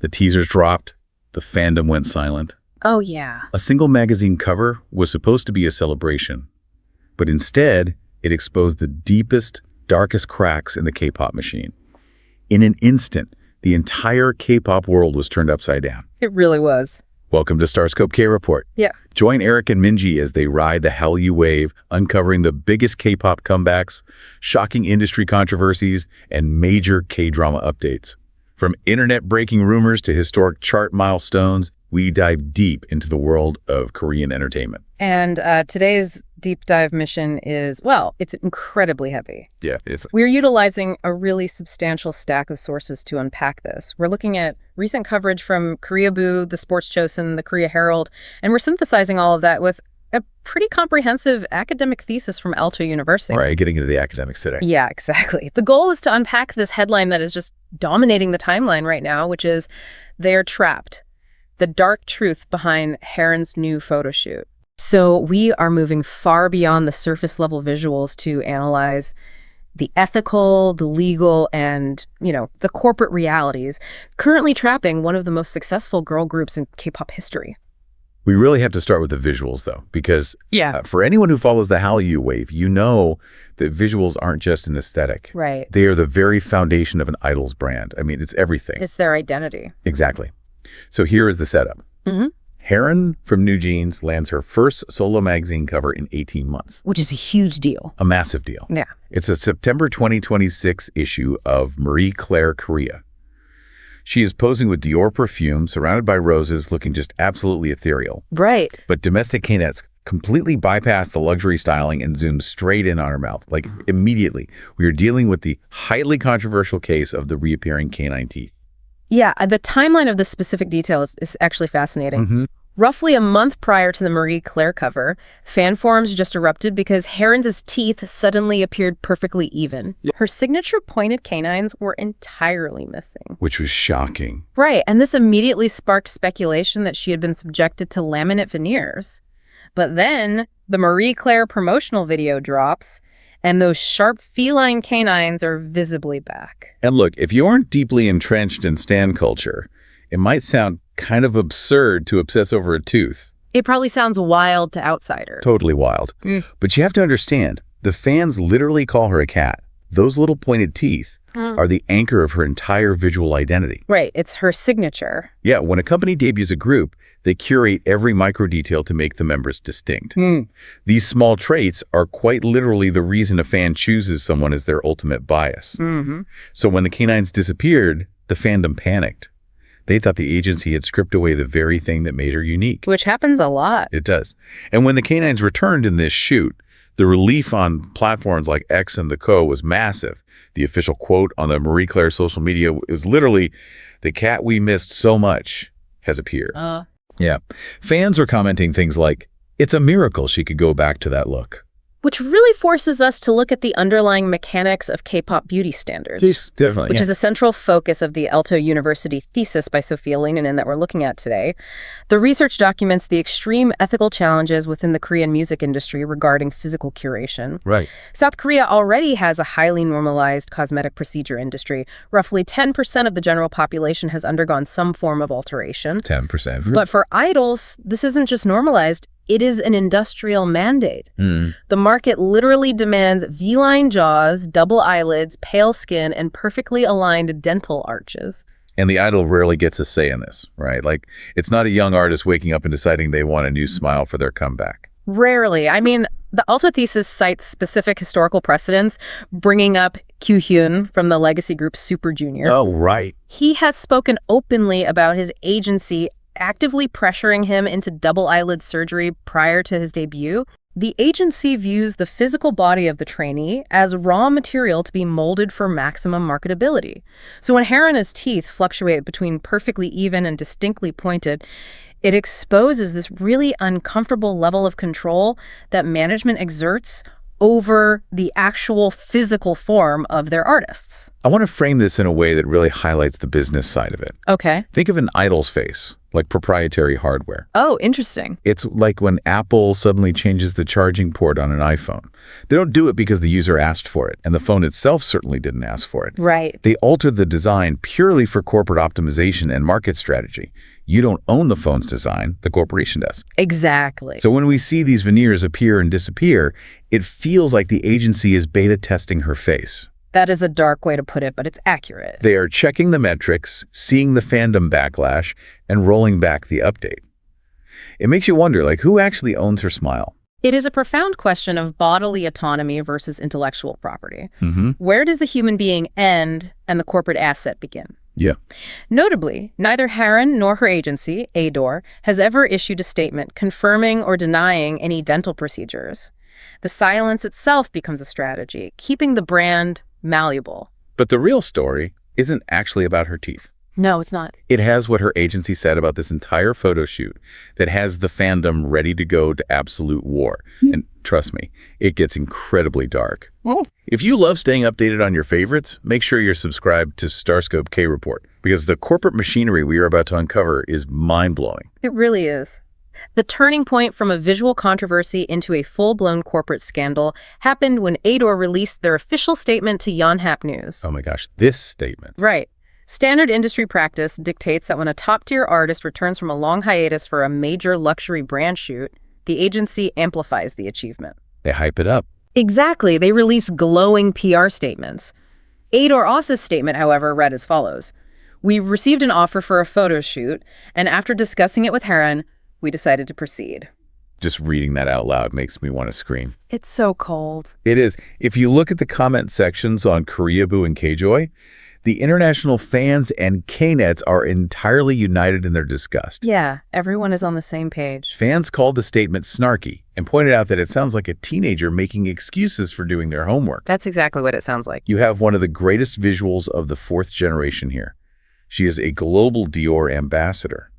The teasers dropped. The fandom went silent. Oh, yeah. A single magazine cover was supposed to be a celebration, but instead, it exposed the deepest, darkest cracks in the K-pop machine. In an instant, the entire K-pop world was turned upside down. It really was. Welcome to StarScope K-Report. Yeah. Join Eric and Minji as they ride the Hallyu wave, uncovering the biggest K-pop comebacks, shocking industry controversies, and major K-drama updates. From internet-breaking rumors to historic chart milestones, we dive deep into the world of Korean entertainment. And today's deep dive mission is, well, it's incredibly heavy. Yeah. We're utilizing a really substantial stack of sources to unpack this. We're looking at recent coverage from Koreaboo, the Sports Chosen, the Korea Herald, and we're synthesizing all of that with a pretty comprehensive academic thesis from Aalto University. All right, getting into the academics today. Yeah, exactly. The goal is to unpack this headline that is just dominating the timeline right now, which is "They're Trapped: The Dark Truth Behind Haerin's New Photoshoot." So we are moving far beyond the surface level visuals to analyze the ethical, the legal, and, the corporate realities currently trapping one of the most successful girl groups in K-pop history. We really have to start with the visuals, though, because for anyone who follows the Hallyu wave, you know that visuals aren't just an aesthetic. Right. They are the very foundation of an idol's brand. I mean, it's everything. It's their identity. Exactly. So here is the setup. Haerin from NewJeans lands her first solo magazine cover in 18 months. Which is a huge deal. A massive deal. Yeah. It's a September 2026 issue of Marie Claire Korea. She is posing with Dior perfume, surrounded by roses, looking just absolutely ethereal. Right. But domestic K-nets completely bypass the luxury styling and zoom straight in on her mouth. Like, immediately, we are dealing with the highly controversial case of the reappearing canine teeth. Yeah, the timeline of this specific detail is actually fascinating. Roughly a month prior to the Marie Claire cover, fan forums just erupted because Haerin's teeth suddenly appeared perfectly even. Her signature pointed canines were entirely missing. Which was shocking. Right, and this immediately sparked speculation that she had been subjected to laminate veneers. But then the Marie Claire promotional video drops, and those sharp feline canines are visibly back. And look, if you aren't deeply entrenched in stan culture, it might sound kind of absurd to obsess over a tooth. It probably sounds wild to outsiders. Totally wild. But you have to understand, the fans literally call her a cat. Those little pointed teeth are the anchor of her entire visual identity. Right, it's her signature. Yeah, when a company debuts a group, they curate every micro detail to make the members distinct. These small traits are quite literally the reason a fan chooses someone as their ultimate bias. So when the canines disappeared, the fandom panicked. They thought the agency had stripped away the very thing that made her unique. Which happens a lot. It does. And when the canines returned in this shoot, the relief on platforms like X and the Co was massive. The official quote on the Marie Claire social media is literally, "The cat we missed so much has appeared." Yeah. Fans were commenting things like, "It's a miracle she could go back to that look." Which really forces us to look at the underlying mechanics of K-pop beauty standards. Definitely. Which is a central focus of the Aalto University thesis by Sophia Leinonen that we're looking at today. The research documents the extreme ethical challenges within the Korean music industry regarding physical curation. Right. South Korea already has a highly normalized cosmetic procedure industry. Roughly 10% of the general population has undergone some form of alteration. 10%. But for idols, this isn't just normalized. It is an industrial mandate. The market literally demands V-line jaws, double eyelids, pale skin, and perfectly aligned dental arches. And the idol rarely gets a say in this, right? Like, it's not a young artist waking up and deciding they want a new smile for their comeback. Rarely. I mean, the Aalto thesis cites specific historical precedents, bringing up Hee-jin from the legacy group Super Junior. Oh, right. He has spoken openly about his agency actively pressuring him into double eyelid surgery prior to his debut. The agency views the physical body of the trainee as raw material to be molded for maximum marketability. So when Haerin's teeth fluctuate between perfectly even and distinctly pointed, it exposes this really uncomfortable level of control that management exerts over the actual physical form of their artists. I want to frame this in a way that really highlights the business side of it. Okay. Think of an idol's face, like proprietary hardware. Oh, interesting. It's like when Apple suddenly changes the charging port on an iPhone. They don't do it because the user asked for it, and the phone itself certainly didn't ask for it. Right. They altered the design purely for corporate optimization and market strategy. You don't own the phone's design, the corporation does. Exactly. So when we see these veneers appear and disappear, it feels like the agency is beta testing her face. That is a dark way to put it, but it's accurate. They are checking the metrics, seeing the fandom backlash, and rolling back the update. It makes you wonder, like, who actually owns her smile? It is a profound question of bodily autonomy versus intellectual property. Where does the human being end and the corporate asset begin? Yeah. Notably, neither Haerin nor her agency, ADOR, has ever issued a statement confirming or denying any dental procedures. The silence itself becomes a strategy, keeping the brand malleable. But the real story isn't actually about her teeth. No, it's not. It has what her agency said about this entire photo shoot that has the fandom ready to go to absolute war. And trust me, it gets incredibly dark. If you love staying updated on your favorites, make sure you're subscribed to StarScope K-Report, because the corporate machinery we are about to uncover is mind-blowing. It really is. The turning point from a visual controversy into a full-blown corporate scandal happened when ADOR released their official statement to Yonhap News. Oh my gosh, this statement. Right. Standard industry practice dictates that when a top-tier artist returns from a long hiatus for a major luxury brand shoot, the agency amplifies the achievement. They hype it up. Exactly. They release glowing PR statements. ADOR Oss's statement, however, read as follows. We received an offer for a photo shoot, and after discussing it with Haerin, we decided to proceed. Just reading that out loud makes me want to scream. It's so cold. It is. If you look at the comment sections on Koreaboo and Kjoy, the international fans and Knets are entirely united in their disgust. Yeah, everyone is on the same page. Fans called the statement snarky and pointed out that it sounds like a teenager making excuses for doing their homework. That's exactly what it sounds like. You have one of the greatest visuals of the fourth generation here. She is a global Dior ambassador.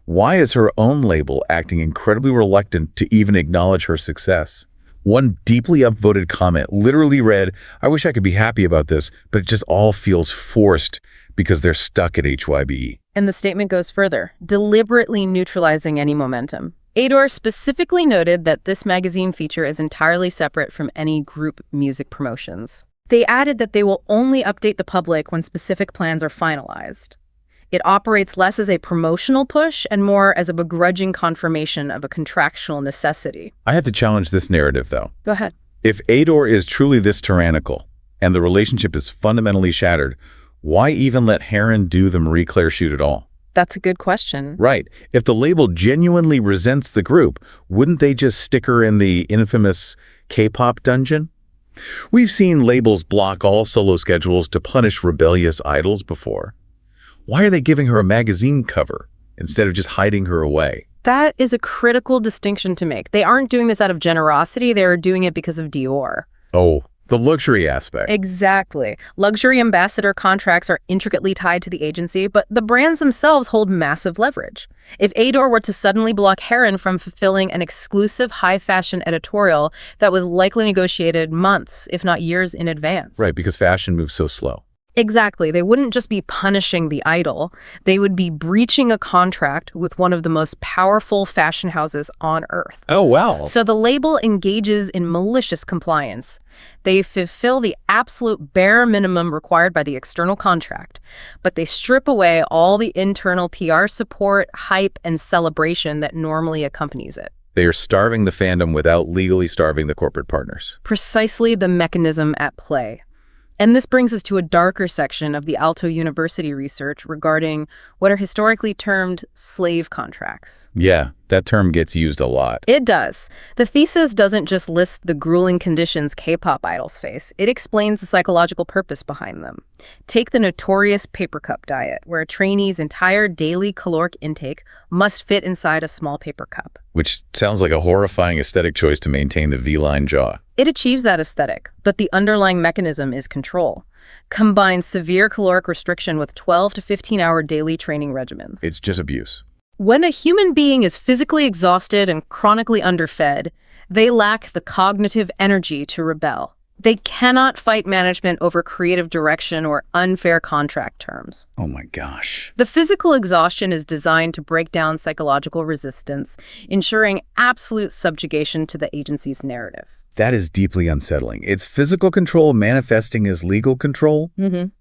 Why is her own label acting incredibly reluctant to even acknowledge her success? One deeply upvoted comment literally read, I wish I could be happy about this, but it just all feels forced because they're stuck at HYBE. And the statement goes further, deliberately neutralizing any momentum. ADOR specifically noted that this magazine feature is entirely separate from any group music promotions. They added that they will only update the public when specific plans are finalized. It operates less as a promotional push and more as a begrudging confirmation of a contractual necessity. I have to challenge this narrative, though. Go ahead. If ADOR is truly this tyrannical and the relationship is fundamentally shattered, why even let Haerin do the Marie Claire shoot at all? That's a good question. Right. If the label genuinely resents the group, wouldn't they just stick her in the infamous Kpop dungeon? We've seen labels block all solo schedules to punish rebellious idols before. Why are they giving her a magazine cover instead of just hiding her away? That is a critical distinction to make. They aren't doing this out of generosity. They're doing it because of Dior. Oh, the luxury aspect. Exactly. Luxury ambassador contracts are intricately tied to the agency, but the brands themselves hold massive leverage. If ADOR were to suddenly block Haerin from fulfilling an exclusive high-fashion editorial that was likely negotiated months, if not years in advance. Right, because fashion moves so slow. Exactly. They wouldn't just be punishing the idol. They would be breaching a contract with one of the most powerful fashion houses on Earth. Oh, wow. So the label engages in malicious compliance. They fulfill the absolute bare minimum required by the external contract, but they strip away all the internal PR support, hype, and celebration that normally accompanies it. They are starving the fandom without legally starving the corporate partners. Precisely the mechanism at play. And this brings us to a darker section of the Aalto University research regarding what are historically termed slave contracts. Yeah, that term gets used a lot. It does. The thesis doesn't just list the grueling conditions K-pop idols face. It explains the psychological purpose behind them. Take the notorious paper cup diet, where a trainee's entire daily caloric intake must fit inside a small paper cup. Which sounds like a horrifying aesthetic choice to maintain the V-line jaw. It achieves that aesthetic, but the underlying mechanism is control. Combine severe caloric restriction with 12 to 15-hour daily training regimens. It's just abuse. When a human being is physically exhausted and chronically underfed, They lack the cognitive energy to rebel. They cannot fight management over creative direction or unfair contract terms. Oh my gosh. The physical exhaustion is designed to break down psychological resistance, ensuring absolute subjugation to the agency's narrative. That is deeply unsettling. It's physical control manifesting as legal control?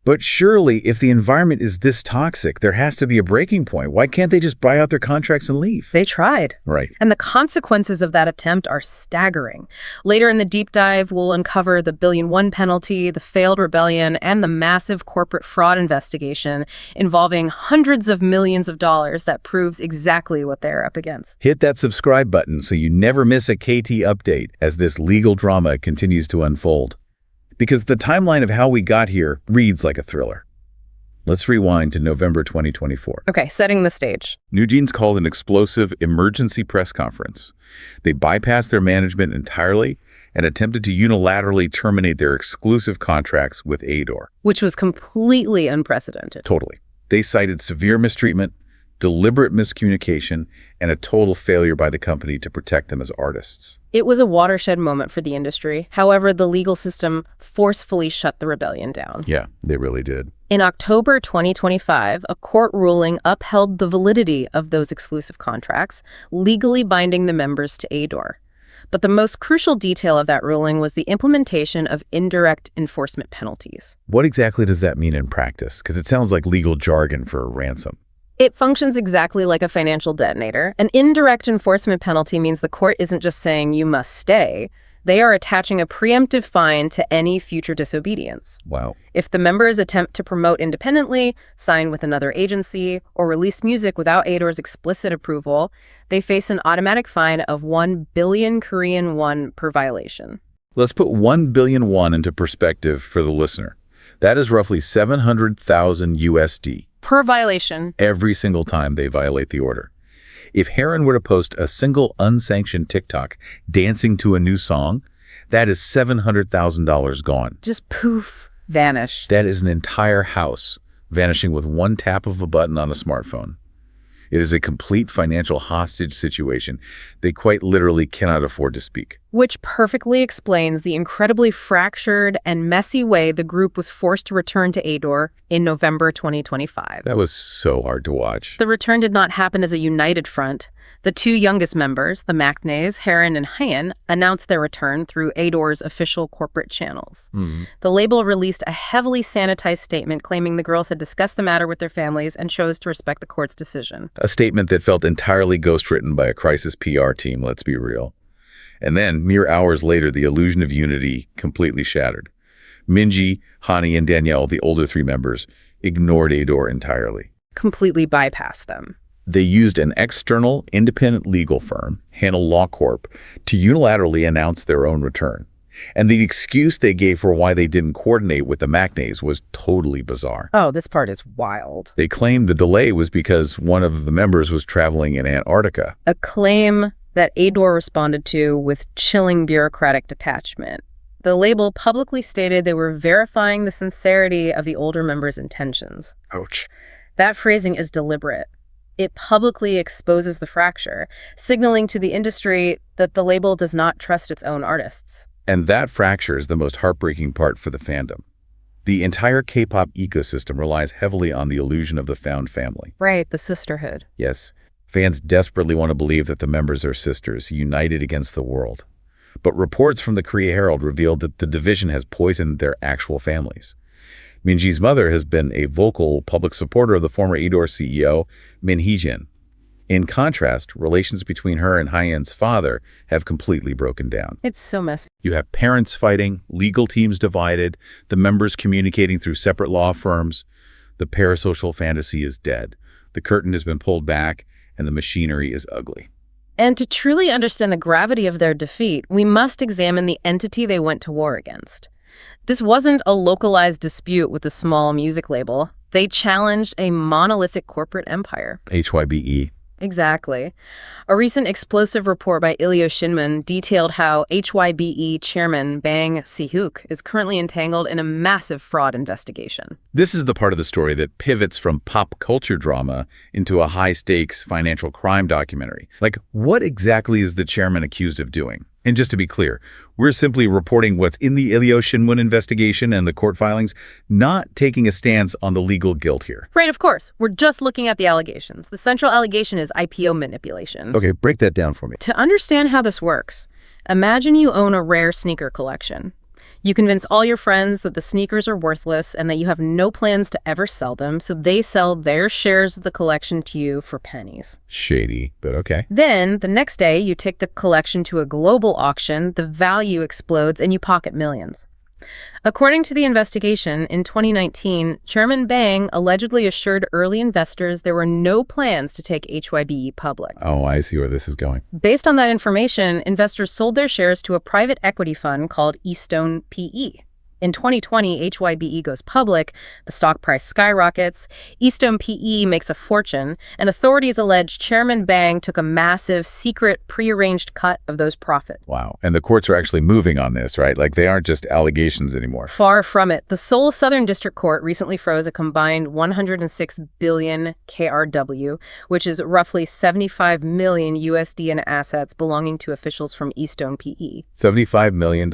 But surely, if the environment is this toxic, there has to be a breaking point. Why can't they just buy out their contracts and leave? They tried. Right. And the consequences of that attempt are staggering. Later in the deep dive, we'll uncover the $1 billion penalty, the failed rebellion, and the massive corporate fraud investigation involving hundreds of millions of dollars that proves exactly what they're up against. Hit that subscribe button so you never miss a KT update as this legal drama continues to unfold. Because the timeline of how we got here reads like a thriller. Let's rewind to November 2024. Okay, setting the stage. NewJeans called an explosive emergency press conference. They bypassed their management entirely and attempted to unilaterally terminate their exclusive contracts with ADOR. Which was completely unprecedented. Totally. They cited severe mistreatment, deliberate miscommunication, and a total failure by the company to protect them as artists. It was a watershed moment for the industry. However, the legal system forcefully shut the rebellion down. Yeah, they really did. In October 2025, a court ruling upheld the validity of those exclusive contracts, legally binding the members to ADOR. But the most crucial detail of that ruling was the implementation of indirect enforcement penalties. What exactly does that mean in practice? Because it sounds like legal jargon for a ransom. It functions exactly like a financial detonator. An indirect enforcement penalty means the court isn't just saying you must stay. They are attaching a preemptive fine to any future disobedience. Wow. If the members attempt to promote independently, sign with another agency, or release music without ADOR's explicit approval, they face an automatic fine of 1 billion Korean won per violation. Let's put 1 billion won into perspective for the listener. That is roughly 700,000 USD. Per violation. Every single time they violate the order. If Haerin were to post a single unsanctioned TikTok dancing to a new song, that is $700,000 gone. Just poof, vanished. That is an entire house vanishing with one tap of a button on a smartphone. It is a complete financial hostage situation. They quite literally cannot afford to speak. Which perfectly explains the incredibly fractured and messy way the group was forced to return to ADOR in November 2025. That was so hard to watch. The return did not happen as a united front. The two youngest members, the Maknaes, Haerin and Hee-jin, announced their return through ADOR's official corporate channels. The label released a heavily sanitized statement claiming the girls had discussed the matter with their families and chose to respect the court's decision. A statement that felt entirely ghostwritten by a crisis PR team, let's be real. And then, mere hours later, the illusion of unity completely shattered. Minji, Hani, and Danielle, the older three members, ignored ADOR entirely. Completely bypassed them. They used an external, independent legal firm, Handle Law Corp, to unilaterally announce their own return. And the excuse they gave for why they didn't coordinate with the Maknaes was totally bizarre. Oh, this part is wild. They claimed the delay was because one of the members was traveling in Antarctica. A claim that ADOR responded to with chilling bureaucratic detachment. The label publicly stated they were verifying the sincerity of the older members' intentions. Ouch. That phrasing is deliberate. It publicly exposes the fracture, signaling to the industry that the label does not trust its own artists. And that fracture is the most heartbreaking part for the fandom. The entire K-pop ecosystem relies heavily on the illusion of the found family. Right, the sisterhood. Yes, fans desperately want to believe that the members are sisters, united against the world. But reports from the Korea Herald revealed that the division has poisoned their actual families. Minji's mother has been a vocal public supporter of the former ADOR CEO, Hee-jin. In contrast, relations between her and Hee-jin's father have completely broken down. It's so messy. You have parents fighting, legal teams divided, the members communicating through separate law firms. The parasocial fantasy is dead. The curtain has been pulled back, and the machinery is ugly. And to truly understand the gravity of their defeat, we must examine the entity they went to war against. This wasn't a localized dispute with a small music label. They challenged a monolithic corporate empire. HYBE. Exactly. A recent explosive report by Ilyo Shinman detailed how HYBE chairman Bang Si-hyuk is currently entangled in a massive fraud investigation. This is the part of the story that pivots from pop culture drama into a high-stakes financial crime documentary. Like, what exactly is the chairman accused of doing? And just to be clear, we're simply reporting what's in the Ilyo Shinmun investigation and the court filings, not taking a stance on the legal guilt here. Right, of course. We're just looking at the allegations. The central allegation is IPO manipulation. Okay, break that down for me. To understand how this works, imagine you own a rare sneaker collection. You convince all your friends that the sneakers are worthless and that you have no plans to ever sell them, so they sell their shares of the collection to you for pennies. Shady, but okay. Then, the next day, you take the collection to a global auction, the value explodes, and you pocket millions. According to the investigation, in 2019, Chairman Bang allegedly assured early investors there were no plans to take HYBE public. Oh, I see where this is going. Based on that information, investors sold their shares to a private equity fund called Eastone PE. In 2020, HYBE goes public, the stock price skyrockets, Eastone PE makes a fortune, and authorities allege Chairman Bang took a massive, secret, prearranged cut of those profits. Wow. And the courts are actually moving on this, right? Like they aren't just allegations anymore. Far from it. The Seoul Southern District Court recently froze a combined 106 billion KRW, which is roughly 75 million USD in assets belonging to officials from Eastone PE. $75 million.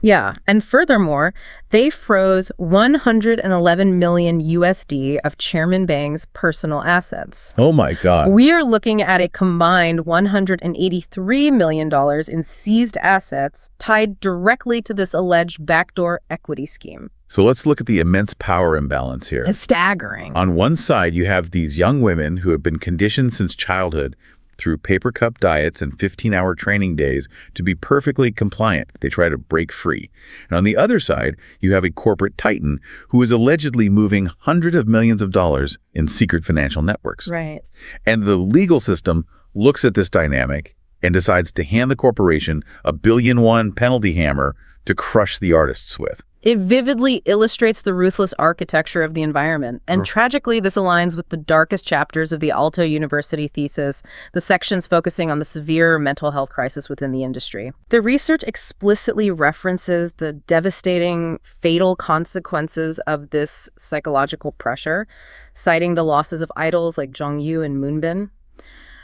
Yeah, and furthermore, they froze 111 million USD of Chairman Bang's personal assets. Oh my God. We are looking at a combined $183 million in seized assets tied directly to this alleged backdoor equity scheme. So let's look at the immense power imbalance here. It's staggering. On one side, you have these young women who have been conditioned since childhood through paper cup diets and 15-hour training days to be perfectly compliant. They try to break free. And on the other side, you have a corporate titan who is allegedly moving hundreds of millions of dollars in secret financial networks. Right. And the legal system looks at this dynamic and decides to hand the corporation a $1 billion penalty hammer to crush the artists with. It vividly illustrates the ruthless architecture of the environment. And tragically, this aligns with the darkest chapters of the Aalto University thesis, the sections focusing on the severe mental health crisis within the industry. The research explicitly references the devastating, fatal consequences of this psychological pressure, citing the losses of idols like Jonghyun and Moonbin.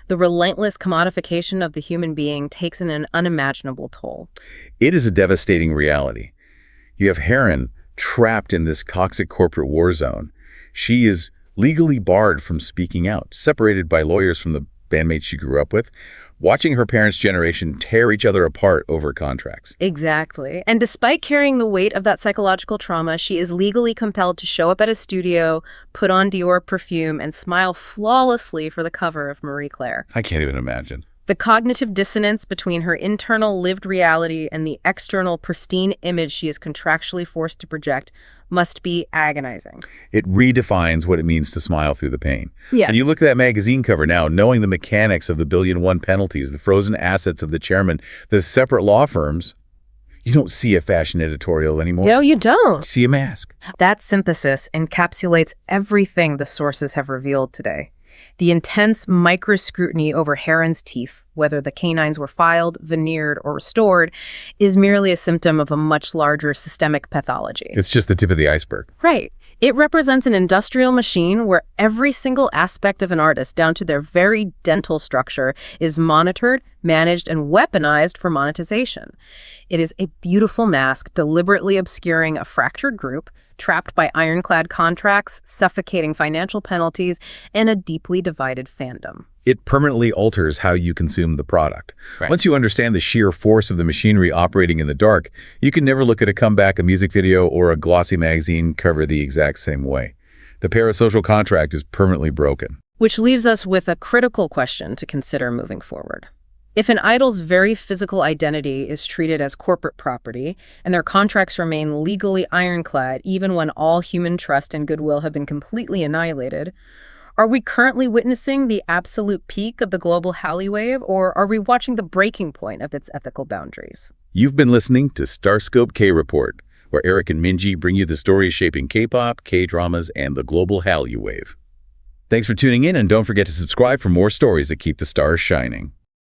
The relentless commodification of the human being takes an unimaginable toll. It is a devastating reality. You have Haerin trapped in this toxic corporate war zone. She is legally barred from speaking out, separated by lawyers from the bandmates she grew up with, watching her parents' generation tear each other apart over contracts. Exactly. And despite carrying the weight of that psychological trauma, she is legally compelled to show up at a studio, put on Dior perfume, and smile flawlessly for the cover of Marie Claire. I can't even imagine. The cognitive dissonance between her internal lived reality and the external pristine image she is contractually forced to project must be agonizing. It redefines what it means to smile through the pain. Yeah. And you look at that magazine cover now, knowing the mechanics of the $1 billion penalties, the frozen assets of the chairman, the separate law firms, you don't see a fashion editorial anymore. No, you don't. You see a mask. That synthesis encapsulates everything the sources have revealed today. The intense micro-scrutiny over Haerin's teeth, whether the canines were filed, veneered, or restored, is merely a symptom of a much larger systemic pathology. It's just the tip of the iceberg. Right. It represents an industrial machine where every single aspect of an artist, down to their very dental structure, is monitored, managed, and weaponized for monetization. It is a beautiful mask deliberately obscuring a fractured group, trapped by ironclad contracts, suffocating financial penalties, and a deeply divided fandom. It permanently alters how you consume the product. Right. Once you understand the sheer force of the machinery operating in the dark, you can never look at a comeback, a music video, or a glossy magazine cover the exact same way. The parasocial contract is permanently broken. Which leaves us with a critical question to consider moving forward. If an idol's very physical identity is treated as corporate property, and their contracts remain legally ironclad even when all human trust and goodwill have been completely annihilated, are we currently witnessing the absolute peak of the global Hallyu wave, or are we watching the breaking point of its ethical boundaries? You've been listening to StarScope K-Report, where Eric and Minji bring you the stories shaping K-pop, K-dramas, and the global Hallyu wave. Thanks for tuning in, and don't forget to subscribe for more stories that keep the stars shining.